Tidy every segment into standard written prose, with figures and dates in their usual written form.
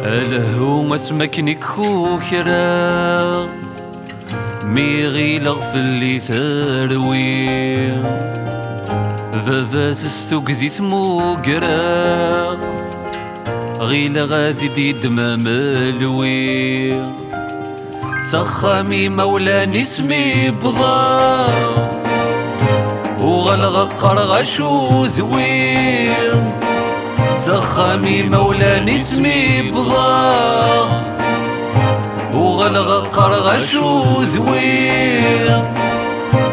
الهو اسمك خوكرا ميغي لغفل اللي ثروي فافاس استوكذي ثموكرا غيل غادي دي دمام الوي سخامي مولاني اسمي بضا وغلغقر غشو ذوي سخامي مولاني اسمي بضا وغلغقر غشو ذوي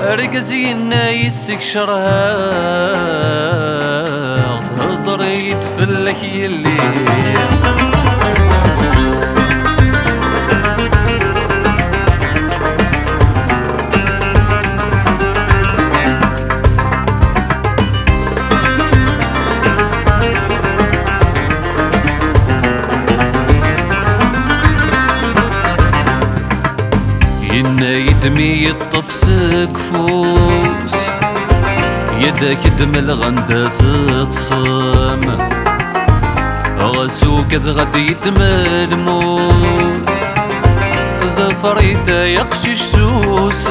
رقزينا يسك شرها تهضري يتفلك يلي يدمي يطف سكفوس يدك دم الغندة تتصم غسوك غدي يدم الموس ظفريثة يقشش سوس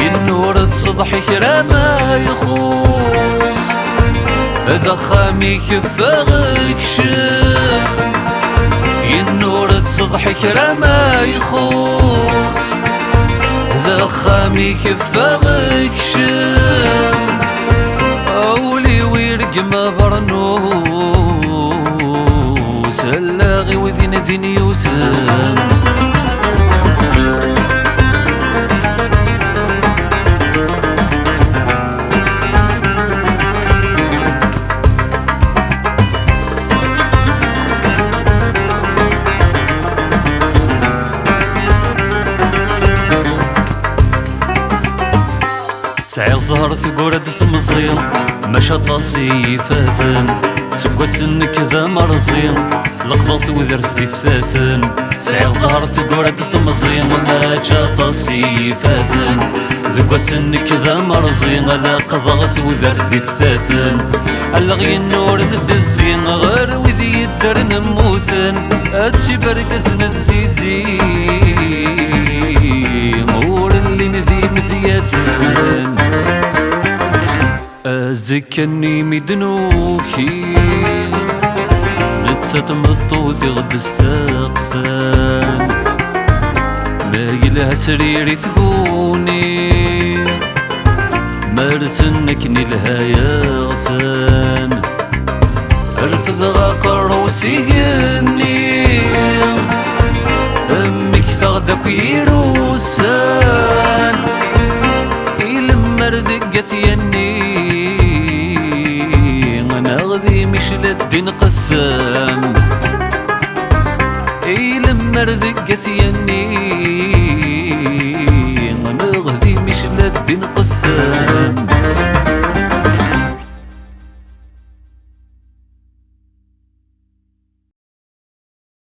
النور تصضح كرامة يخوص ذخامي كفاغك شم النور تصضح كرامة يخوص ذخامي كفاغك شم أولي ويرقم برنوس اللاغي وذين ذين يوسم سعير زهر ثقورة ثمزين مشاط صيفاتن سكوا سن كذا مرزين لقضت وذرت ثيفتاتن سعير زهر ثقورة ثمزين مشاط صيفاتن سكوا سن كذا مرزين لقضت وذرت ثيفتاتن الغي النور نثزين غير وذي يدر نموثن اتشي برقس نزيزين مور اللي نذي مذياتن أزكني مدنوكي نتسات مطوثي غد استقسان ما يلها سريري ثقوني مرسنك نلها يغسان أرفض غاقر وسيقني أمك تغدك ويروسان إلما ردقت يني غدي مش للدين قسام اي لما رذقت يني غدي مش للدين قسام